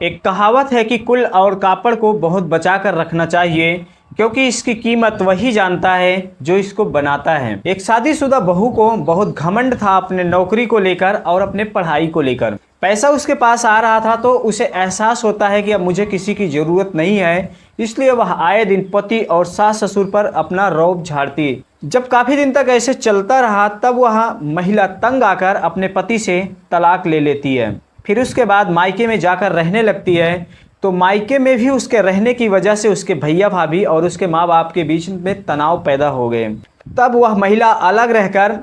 एक कहावत है कि कुल और कापड़ को बहुत बचा कर रखना चाहिए, क्योंकि इसकी कीमत वही जानता है जो इसको बनाता है। एक शादीशुदा बहू को बहुत घमंड था अपने नौकरी को लेकर और अपने पढ़ाई को लेकर। पैसा उसके पास आ रहा था तो उसे एहसास होता है कि अब मुझे किसी की ज़रूरत नहीं है, इसलिए वह आए दिन पति और सास ससुर पर अपना रौब झाड़ती। जब काफ़ी दिन तक ऐसे चलता रहा तब वह महिला तंग आकर अपने पति से तलाक ले लेती है। फिर उसके बाद मायके में जाकर रहने लगती है। तो मायके में भी उसके रहने की वजह से उसके भैया भाभी और उसके माँ बाप के बीच में तनाव पैदा हो गए। तब वह महिला अलग रहकर,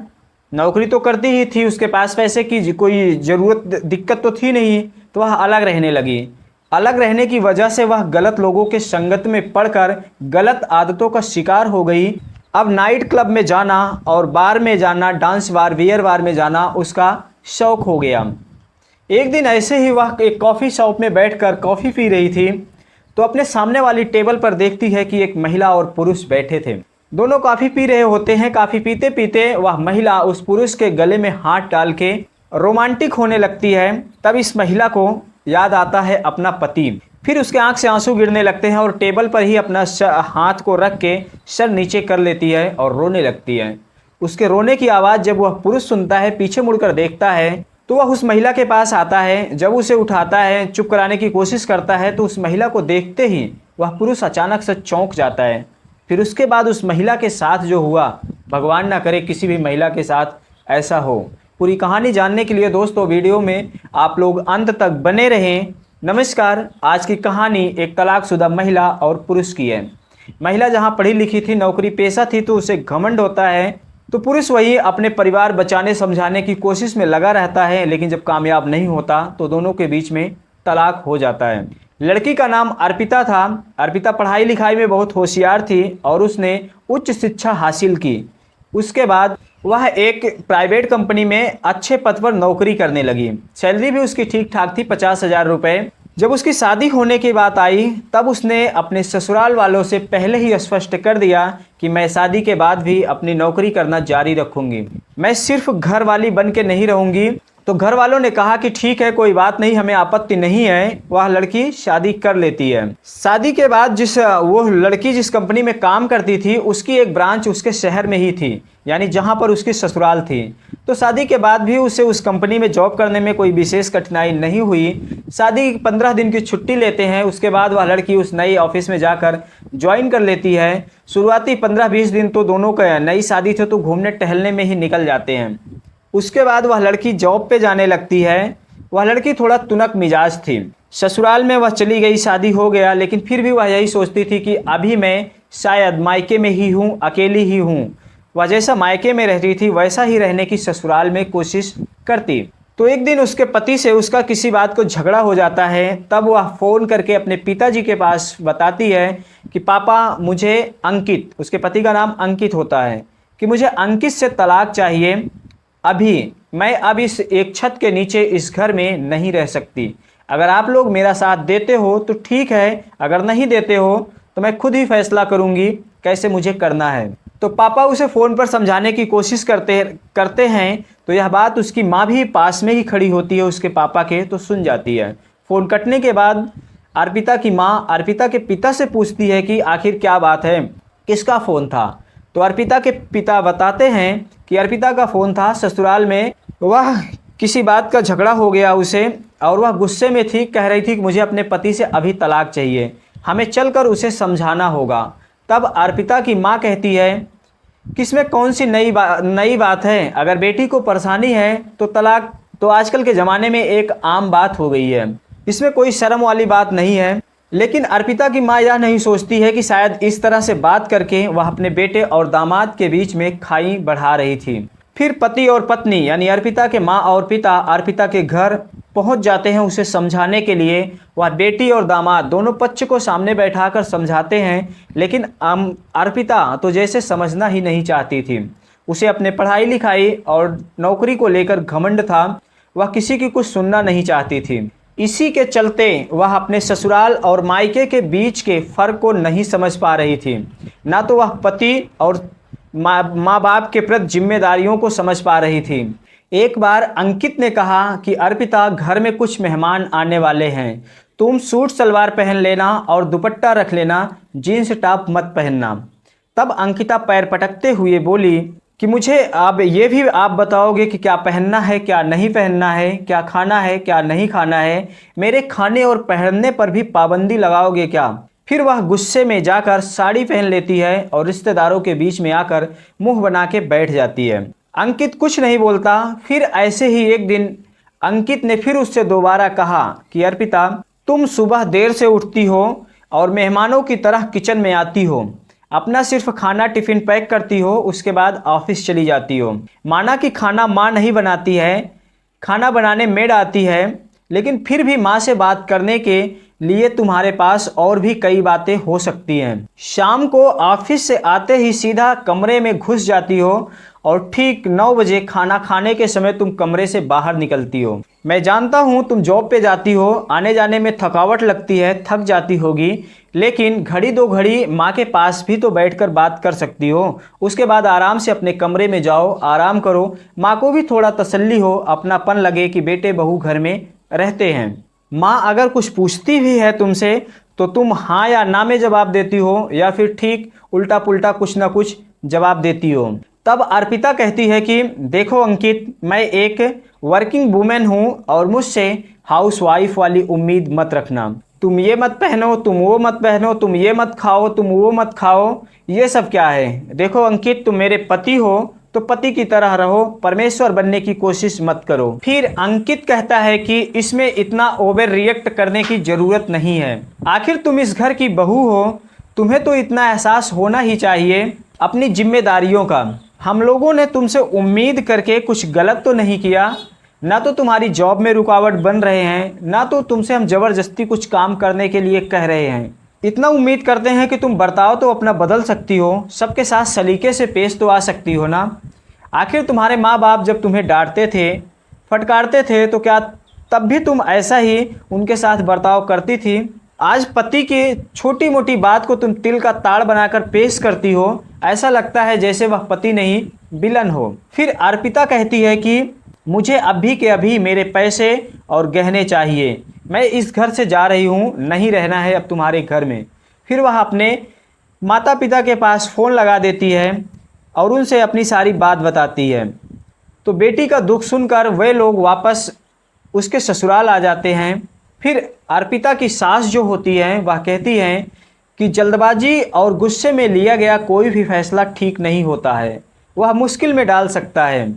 नौकरी तो करती ही थी, उसके पास पैसे की कोई ज़रूरत दिक्कत तो थी नहीं, तो वह अलग रहने लगी। अलग रहने की वजह से वह गलत लोगों के संगत में पड़कर गलत आदतों का शिकार हो गई। अब नाइट क्लब में जाना और बार में जाना, डांस बार, बियर बार में जाना उसका शौक़ हो गया। एक दिन ऐसे ही वह एक कॉफ़ी शॉप में बैठकर कॉफ़ी पी रही थी तो अपने सामने वाली टेबल पर देखती है कि एक महिला और पुरुष बैठे थे। दोनों कॉफ़ी पी रहे होते हैं। कॉफ़ी पीते पीते वह महिला उस पुरुष के गले में हाथ डाल के रोमांटिक होने लगती है। तब इस महिला को याद आता है अपना पति। फिर उसके आंख से आंसू गिरने लगते हैं और टेबल पर ही अपना हाथ को रख के सर नीचे कर लेती है और रोने लगती है। उसके रोने की आवाज़ जब वह पुरुष सुनता है, पीछे मुड़कर देखता है तो वह उस महिला के पास आता है। जब उसे उठाता है, चुप कराने की कोशिश करता है, तो उस महिला को देखते ही वह पुरुष अचानक से चौंक जाता है। फिर उसके बाद उस महिला के साथ जो हुआ, भगवान ना करे किसी भी महिला के साथ ऐसा हो। पूरी कहानी जानने के लिए दोस्तों वीडियो में आप लोग अंत तक बने रहें। नमस्कार। आज की कहानी एक तलाकशुदा महिला और पुरुष की है। महिला जहाँ पढ़ी लिखी थी, नौकरी पेशा थी, तो उसे घमंड होता है, तो पुरुष वही अपने परिवार बचाने समझाने की कोशिश में लगा रहता है। लेकिन जब कामयाब नहीं होता तो दोनों के बीच में तलाक हो जाता है। लड़की का नाम अर्पिता था। अर्पिता पढ़ाई लिखाई में बहुत होशियार थी और उसने उच्च शिक्षा हासिल की। उसके बाद वह एक प्राइवेट कंपनी में अच्छे पद पर नौकरी करने लगी। सैलरी भी उसकी ठीक ठाक थी, 50,000 रुपये। जब उसकी शादी होने की बात आई तब उसने अपने ससुराल वालों से पहले ही स्पष्ट कर दिया कि मैं शादी के बाद भी अपनी नौकरी करना जारी रखूंगी, मैं सिर्फ घर वाली बन के नहीं रहूंगी। तो घर वालों ने कहा कि ठीक है, कोई बात नहीं, हमें आपत्ति नहीं है। वह लड़की शादी कर लेती है। शादी के बाद वो लड़की जिस कंपनी में काम करती थी उसकी एक ब्रांच उसके शहर में ही थी, यानी जहां पर उसकी ससुराल थी। तो शादी के बाद भी उसे उस कंपनी में जॉब करने में कोई विशेष कठिनाई नहीं हुई। शादी 15 दिन की छुट्टी लेते हैं। उसके बाद वह लड़की उस नई ऑफिस में जाकर ज्वाइन कर लेती है। शुरुआती 15-20 दिन तो दोनों का, नई शादी थे तो घूमने टहलने में ही निकल जाते हैं। उसके बाद वह लड़की जॉब पे जाने लगती है। वह लड़की थोड़ा तुनक मिजाज थी। ससुराल में वह चली गई, शादी हो गया, लेकिन फिर भी वह यही सोचती थी कि अभी मैं शायद मायके में ही हूँ, अकेली ही हूँ। वह जैसा मायके में रहती थी वैसा ही रहने की ससुराल में कोशिश करती। तो एक दिन उसके पति से उसका किसी बात को झगड़ा हो जाता है। तब वह फ़ोन करके अपने पिताजी के पास बताती है कि पापा, मुझे अंकित, उसके पति का नाम अंकित होता है, कि मुझे अंकित से तलाक चाहिए। अभी मैं अब इस एक छत के नीचे इस घर में नहीं रह सकती। अगर आप लोग मेरा साथ देते हो तो ठीक है, अगर नहीं देते हो तो मैं खुद ही फैसला करूँगी कैसे मुझे करना है। तो पापा उसे फ़ोन पर समझाने की कोशिश करते हैं। तो यह बात उसकी माँ भी पास में ही खड़ी होती है उसके पापा के, तो सुन जाती है। फ़ोन कटने के बाद अर्पिता की माँ अर्पिता के पिता से पूछती है कि आखिर क्या बात है, किसका फ़ोन था। तो अर्पिता के पिता बताते हैं कि अर्पिता का फ़ोन था, ससुराल में वह किसी बात का झगड़ा हो गया उसे और वह गुस्से में थी। कह रही थी कि मुझे अपने पति से अभी तलाक चाहिए, हमें चलकर उसे समझाना होगा। तब अर्पिता की माँ कहती है कि इसमें कौन सी नई बात है, अगर बेटी को परेशानी है तो तलाक तो आजकल के ज़माने में एक आम बात हो गई है, इसमें कोई शर्म वाली बात नहीं है। लेकिन अर्पिता की माँ यह नहीं सोचती है कि शायद इस तरह से बात करके वह अपने बेटे और दामाद के बीच में खाई बढ़ा रही थी। फिर पति और पत्नी यानी अर्पिता के माँ और पिता अर्पिता के घर पहुंच जाते हैं उसे समझाने के लिए। वह बेटी और दामाद दोनों पक्ष को सामने बैठाकर समझाते हैं, लेकिन अर्पिता तो जैसे समझना ही नहीं चाहती थी। उसे अपने पढ़ाई लिखाई और नौकरी को लेकर घमंड था, वह किसी की कुछ सुनना नहीं चाहती थी। इसी के चलते वह अपने ससुराल और मायके के बीच के फ़र्क को नहीं समझ पा रही थी। ना तो वह पति और माँ बाप के प्रति जिम्मेदारियों को समझ पा रही थी। एक बार अंकित ने कहा कि अर्पिता, घर में कुछ मेहमान आने वाले हैं, तुम सूट सलवार पहन लेना और दुपट्टा रख लेना, जीन्स टॉप मत पहनना। तब अंकिता पैर पटकते हुए बोली कि मुझे अब ये भी आप बताओगे कि क्या पहनना है क्या नहीं पहनना है, क्या खाना है क्या नहीं खाना है, मेरे खाने और पहनने पर भी पाबंदी लगाओगे क्या। फिर वह गुस्से में जाकर साड़ी पहन लेती है और रिश्तेदारों के बीच में आकर मुंह बना के बैठ जाती है। अंकित कुछ नहीं बोलता। फिर ऐसे ही एक दिन अंकित ने फिर उससे दोबारा कहा कि अर्पिता, तुम सुबह देर से उठती हो और मेहमानों की तरह किचन में आती हो, अपना सिर्फ खाना टिफिन पैक करती हो, उसके बाद ऑफिस चली जाती हो। माना कि खाना माँ नहीं बनाती है, खाना बनाने मेड आती है, लेकिन फिर भी माँ से बात करने के लिए तुम्हारे पास और भी कई बातें हो सकती हैं। शाम को ऑफिस से आते ही सीधा कमरे में घुस जाती हो और ठीक 9 बजे खाना खाने के समय तुम कमरे से बाहर निकलती हो। मैं जानता हूँ तुम जॉब पे जाती हो, आने जाने में थकावट लगती है, थक जाती होगी, लेकिन घड़ी 2 घड़ी माँ के पास भी तो बैठकर बात कर सकती हो। उसके बाद आराम से अपने कमरे में जाओ, आराम करो, माँ को भी थोड़ा तसल्ली हो, अपनापन लगे कि बेटे बहू घर में रहते हैं। माँ अगर कुछ पूछती भी है तुमसे तो तुम हाँ या ना में जवाब देती हो, या फिर ठीक उल्टा पुल्टा कुछ ना कुछ जवाब देती हो। तब अर्पिता कहती है कि देखो अंकित, मैं एक वर्किंग वूमेन हूँ और मुझसे हाउसवाइफ वाली उम्मीद मत रखना। तुम ये मत पहनो, तुम वो मत पहनो, तुम ये मत खाओ, तुम वो मत खाओ, ये सब क्या है। देखो अंकित, तुम मेरे पति हो तो पति की तरह रहो, परमेश्वर बनने की कोशिश मत करो। फिर अंकित कहता है कि इसमें इतना ओवर रिएक्ट करने की जरूरत नहीं है, आखिर तुम इस घर की बहू हो, तुम्हें तो इतना एहसास होना ही चाहिए अपनी जिम्मेदारियों का। हम लोगों ने तुमसे उम्मीद करके कुछ गलत तो नहीं किया, ना तो तुम्हारी जॉब में रुकावट बन रहे हैं, ना तो तुमसे हम जबरदस्ती कुछ काम करने के लिए कह रहे हैं। इतना उम्मीद करते हैं कि तुम बर्ताव तो अपना बदल सकती हो, सबके साथ सलीके से पेश तो आ सकती हो ना। आखिर तुम्हारे माँ बाप जब तुम्हें डांटते थे, फटकारते थे, तो क्या तब भी तुम ऐसा ही उनके साथ बर्ताव करती थी। आज पति की छोटी मोटी बात को तुम तिल का ताड़ बनाकर पेश करती हो, ऐसा लगता है जैसे वह पति नहीं विलन हो। फिर अर्पिता कहती है कि मुझे अभी के अभी मेरे पैसे और गहने चाहिए, मैं इस घर से जा रही हूँ, नहीं रहना है अब तुम्हारे घर में। फिर वह अपने माता पिता के पास फ़ोन लगा देती है और उनसे अपनी सारी बात बताती है। तो बेटी का दुख सुनकर वे लोग वापस उसके ससुराल आ जाते हैं। फिर अर्पिता की सास जो होती है वह कहती हैं कि जल्दबाजी और गुस्से में लिया गया कोई भी फैसला ठीक नहीं होता है, वह मुश्किल में डाल सकता है।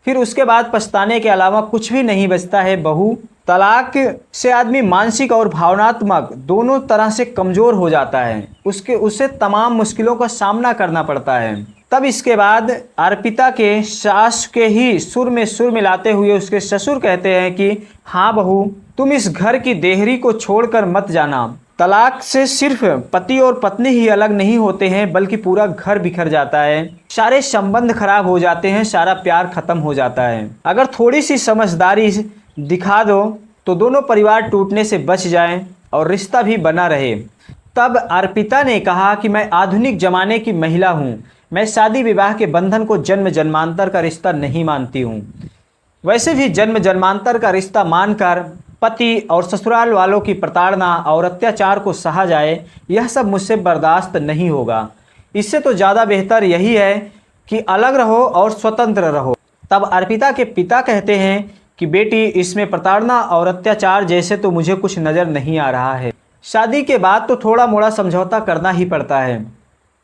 फिर उसके बाद पछताने के अलावा कुछ भी नहीं बचता है बहू। तलाक से आदमी मानसिक और भावनात्मक दोनों तरह से कमज़ोर हो जाता है, उससे तमाम मुश्किलों का सामना करना पड़ता है। तब इसके बाद अर्पिता के सास के ही सुर में सुर मिलाते हुए उसके ससुर कहते हैं कि हाँ बहू, तुम इस घर की देहरी को छोड़कर मत जाना। तलाक से सिर्फ पति और पत्नी ही अलग नहीं होते हैं, बल्कि पूरा घर बिखर जाता है, सारे संबंध खराब हो जाते हैं, सारा प्यार खत्म हो जाता है। अगर थोड़ी सी समझदारी दिखा दो तो दोनों परिवार टूटने से बच जाएं और रिश्ता भी बना रहे। तब अर्पिता ने कहा कि मैं आधुनिक ज़माने की महिला हूँ, मैं शादी विवाह के बंधन को जन्म जन्मांतर का रिश्ता नहीं मानती हूँ। वैसे भी जन्म जन्मांतर का रिश्ता मानकर पति और ससुराल वालों की प्रताड़ना और अत्याचार को सहा जाए, यह सब मुझसे बर्दाश्त नहीं होगा। इससे तो ज़्यादा बेहतर यही है कि अलग रहो और स्वतंत्र रहो। तब अर्पिता के पिता कहते हैं कि बेटी, इसमें प्रताड़ना और अत्याचार जैसे तो मुझे कुछ नज़र नहीं आ रहा है, शादी के बाद तो थोड़ा मोड़ा समझौता करना ही पड़ता है।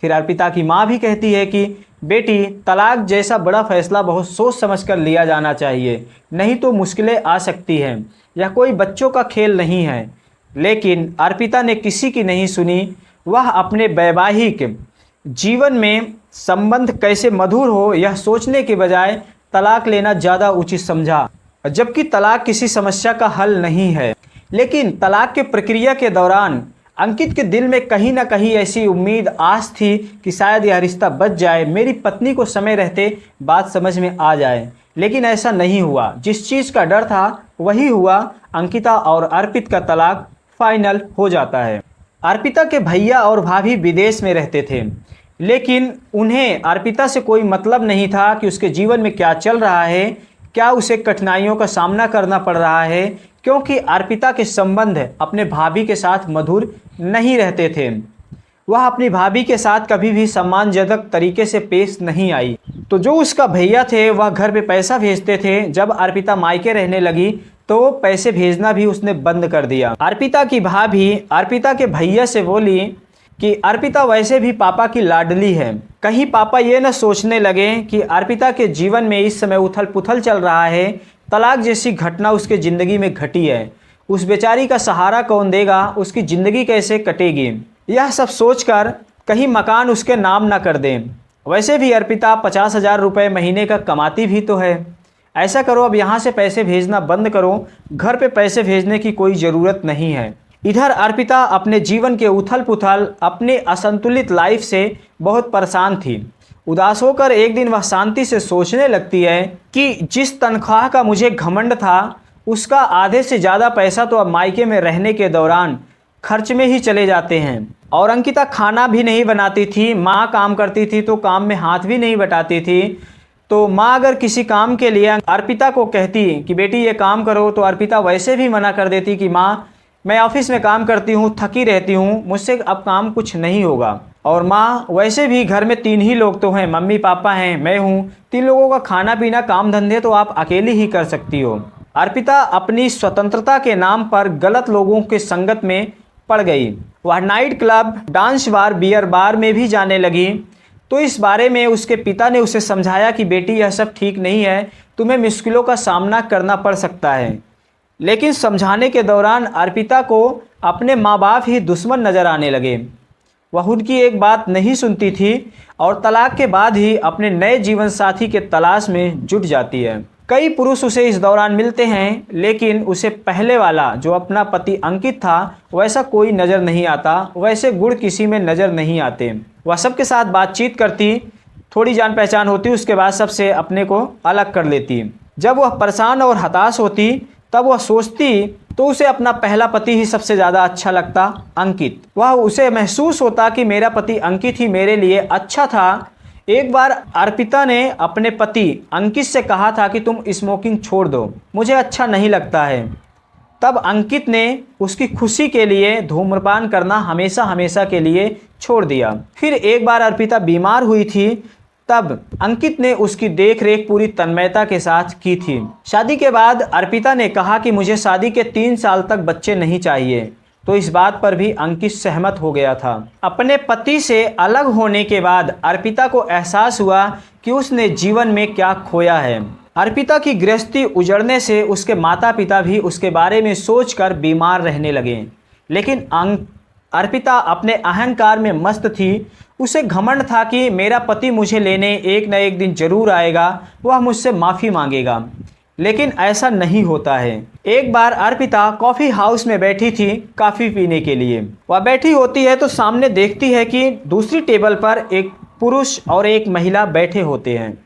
फिर अर्पिता की माँ भी कहती है कि बेटी, तलाक जैसा बड़ा फैसला बहुत सोच समझ कर लिया जाना चाहिए, नहीं तो मुश्किलें आ सकती हैं। यह कोई बच्चों का खेल नहीं है। लेकिन अर्पिता ने किसी की नहीं सुनी। वह अपने वैवाहिक जीवन में संबंध कैसे मधुर हो यह सोचने के बजाय तलाक लेना ज़्यादा उचित समझा, जबकि तलाक किसी समस्या का हल नहीं है। लेकिन तलाक के प्रक्रिया के दौरान अंकित के दिल में कहीं ना कहीं ऐसी उम्मीद, आस थी कि शायद यह रिश्ता बच जाए, मेरी पत्नी को समय रहते बात समझ में आ जाए। लेकिन ऐसा नहीं हुआ। जिस चीज़ का डर था वही हुआ। अंकिता और अर्पित का तलाक फाइनल हो जाता है। अर्पिता के भैया और भाभी विदेश में रहते थे, लेकिन उन्हें अर्पिता से कोई मतलब नहीं था कि उसके जीवन में क्या चल रहा है, क्या उसे कठिनाइयों का सामना करना पड़ रहा है, क्योंकि अर्पिता के संबंध अपने भाभी के साथ मधुर नहीं रहते थे। वह अपनी भाभी के साथ कभी भी सम्मानजनक तरीके से पेश नहीं आई। तो जो उसका भैया थे वह घर पे पैसा भेजते थे। जब अर्पिता मायके रहने लगी तो पैसे भेजना भी उसने बंद कर दिया। अर्पिता की भाभी अर्पिता के भैया से बोली कि अर्पिता वैसे भी पापा की लाडली है, कहीं पापा ये न सोचने लगे कि अर्पिता के जीवन में इस समय उथल पुथल चल रहा है, तलाक जैसी घटना उसके ज़िंदगी में घटी है, उस बेचारी का सहारा कौन देगा, उसकी ज़िंदगी कैसे कटेगी। यह सब सोचकर कहीं मकान उसके नाम ना कर दें। वैसे भी अर्पिता 50,000 रुपये महीने का कमाती भी तो है। ऐसा करो, अब यहाँ से पैसे भेजना बंद करो, घर पे पैसे भेजने की कोई ज़रूरत नहीं है। इधर अर्पिता अपने जीवन के उथल पुथल, अपने असंतुलित लाइफ से बहुत परेशान थी। उदास होकर एक दिन वह शांति से सोचने लगती है कि जिस तनख्वाह का मुझे घमंड था उसका आधे से ज़्यादा पैसा तो अब मायके में रहने के दौरान खर्च में ही चले जाते हैं। और अंकिता खाना भी नहीं बनाती थी, माँ काम करती थी तो काम में हाथ भी नहीं बटाती थी। तो माँ अगर किसी काम के लिए अर्पिता को कहती कि बेटी ये काम करो, तो अर्पिता वैसे भी मना कर देती कि माँ मैं ऑफिस में काम करती हूँ, थकी रहती हूँ, मुझसे अब काम कुछ नहीं होगा। और माँ वैसे भी घर में 3 ही लोग तो हैं, मम्मी पापा हैं, मैं हूँ, 3 लोगों का खाना पीना काम धंधे तो आप अकेली ही कर सकती हो। अर्पिता अपनी स्वतंत्रता के नाम पर गलत लोगों के संगत में पड़ गई। वह night club, dance bar, beer bar में भी जाने लगी। तो इस बारे में उसके पिता ने उसे समझाया कि बेटी यह सब ठीक नहीं है, तुम्हें मुश्किलों का सामना करना पड़ सकता है। लेकिन समझाने के दौरान अर्पिता को अपने माँ बाप ही दुश्मन नज़र आने लगे। वह उनकी एक बात नहीं सुनती थी और तलाक के बाद ही अपने नए जीवन साथी के तलाश में जुट जाती है। कई पुरुष उसे इस दौरान मिलते हैं, लेकिन उसे पहले वाला जो अपना पति अंकित था वैसा कोई नज़र नहीं आता, वैसे गुण किसी में नज़र नहीं आते। वह सबके साथ बातचीत करती, थोड़ी जान पहचान होती, उसके बाद सबसे अपने को अलग कर लेती। जब वह परेशान और हताश होती तब वह सोचती तो उसे अपना पहला पति ही सबसे ज़्यादा अच्छा लगता, अंकित। वह उसे महसूस होता कि मेरा पति अंकित ही मेरे लिए अच्छा था। एक बार अर्पिता ने अपने पति अंकित से कहा था कि तुम स्मोकिंग छोड़ दो, मुझे अच्छा नहीं लगता है। तब अंकित ने उसकी खुशी के लिए धूम्रपान करना हमेशा हमेशा के लिए छोड़ दिया। फिर एक बार अर्पिता बीमार हुई थी, तब अंकित ने उसकी देखरेख पूरी तन्मयता के साथ की थी। शादी के बाद अर्पिता ने कहा कि मुझे शादी के 3 साल तक बच्चे नहीं चाहिए, तो इस बात पर भी अंकित सहमत हो गया था। अपने पति से अलग होने के बाद अर्पिता को एहसास हुआ कि उसने जीवन में क्या खोया है। अर्पिता की गृहस्थी उजड़ने से उसके माता पिता भी उसके बारे में सोचकर बीमार रहने लगे। लेकिन अर्पिता अपने अहंकार में मस्त थी। उसे घमंड था कि मेरा पति मुझे लेने एक न एक दिन जरूर आएगा, वह मुझसे माफ़ी मांगेगा। लेकिन ऐसा नहीं होता है। एक बार अर्पिता कॉफ़ी हाउस में बैठी थी कॉफ़ी पीने के लिए। वह बैठी होती है तो सामने देखती है कि दूसरी टेबल पर एक पुरुष और एक महिला बैठे होते हैं।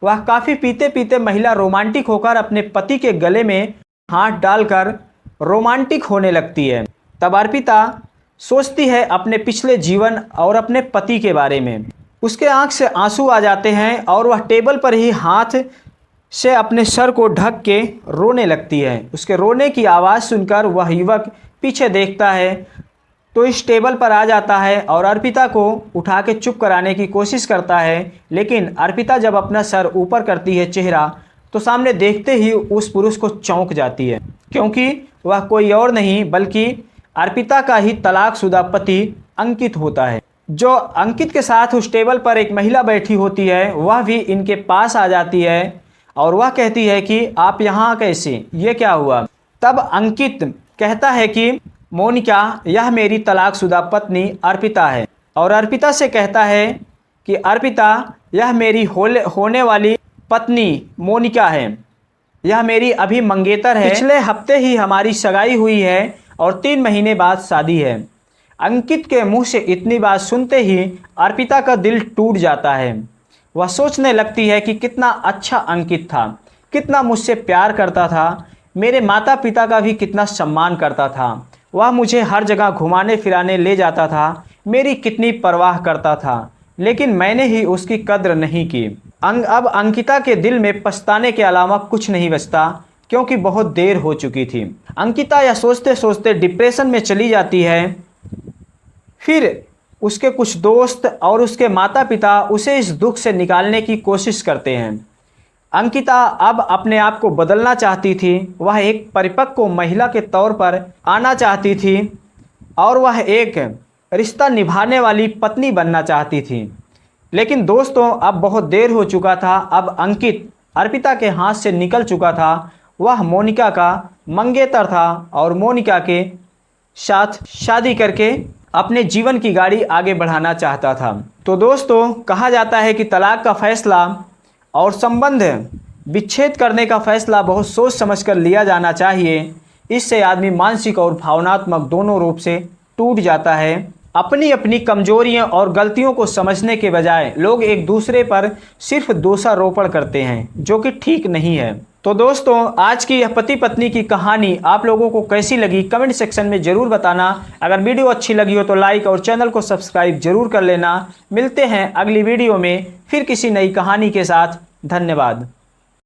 वह कॉफ़ी पीते पीते महिला रोमांटिक होकर अपने पति के गले में हाथ डालकर रोमांटिक होने लगती है। तब अर्पिता सोचती है अपने पिछले जीवन और अपने पति के बारे में। उसके आंख से आंसू आ जाते हैं और वह टेबल पर ही हाथ से अपने सर को ढक के रोने लगती है। उसके रोने की आवाज़ सुनकर वह युवक पीछे देखता है तो इस टेबल पर आ जाता है और अर्पिता को उठा के चुप कराने की कोशिश करता है। लेकिन अर्पिता जब अपना सर ऊपर करती है चेहरा, तो सामने देखते ही उस पुरुष को चौंक जाती है, क्योंकि वह कोई और नहीं बल्कि अर्पिता का ही तलाकशुदा पति अंकित होता है। जो अंकित के साथ उस टेबल पर एक महिला बैठी होती है, वह भी इनके पास आ जाती है और वह कहती है कि आप यहाँ कैसे, ये क्या हुआ। तब अंकित कहता है कि मोनिका, यह मेरी तलाकशुदा पत्नी अर्पिता है। और अर्पिता से कहता है कि अर्पिता, यह मेरी होने वाली पत्नी मोनिका है, यह मेरी अभी मंगेतर है, पिछले हफ्ते ही हमारी सगाई हुई है और 3 महीने बाद शादी है। अंकित के मुंह से इतनी बात सुनते ही अर्पिता का दिल टूट जाता है। वह सोचने लगती है कि कितना अच्छा अंकित था, कितना मुझसे प्यार करता था, मेरे माता पिता का भी कितना सम्मान करता था, वह मुझे हर जगह घुमाने फिराने ले जाता था, मेरी कितनी परवाह करता था, लेकिन मैंने ही उसकी कद्र नहीं की। अब अंकिता के दिल में पछताने के अलावा कुछ नहीं बचता, क्योंकि बहुत देर हो चुकी थी। अंकिता यह सोचते सोचते डिप्रेशन में चली जाती है। फिर उसके कुछ दोस्त और उसके माता पिता उसे इस दुख से निकालने की कोशिश करते हैं। अंकिता अब अपने आप को बदलना चाहती थी। वह एक परिपक्व महिला के तौर पर आना चाहती थी और वह एक रिश्ता निभाने वाली पत्नी बनना चाहती थी। लेकिन दोस्तों, अब बहुत देर हो चुका था। अब अंकित अर्पिता के हाथ से निकल चुका था। वह मोनिका का मंगेतर था और मोनिका के साथ शादी करके अपने जीवन की गाड़ी आगे बढ़ाना चाहता था। तो दोस्तों, कहा जाता है कि तलाक का फैसला और संबंध विच्छेद करने का फैसला बहुत सोच समझकर लिया जाना चाहिए। इससे आदमी मानसिक और भावनात्मक दोनों रूप से टूट जाता है। अपनी अपनी कमजोरियां और गलतियों को समझने के बजाय लोग एक दूसरे पर सिर्फ दोषारोपण करते हैं, जो कि ठीक नहीं है। तो दोस्तों, आज की यह पति पत्नी की कहानी आप लोगों को कैसी लगी कमेंट सेक्शन में ज़रूर बताना। अगर वीडियो अच्छी लगी हो तो लाइक और चैनल को सब्सक्राइब जरूर कर लेना। मिलते हैं अगली वीडियो में फिर किसी नई कहानी के साथ। धन्यवाद।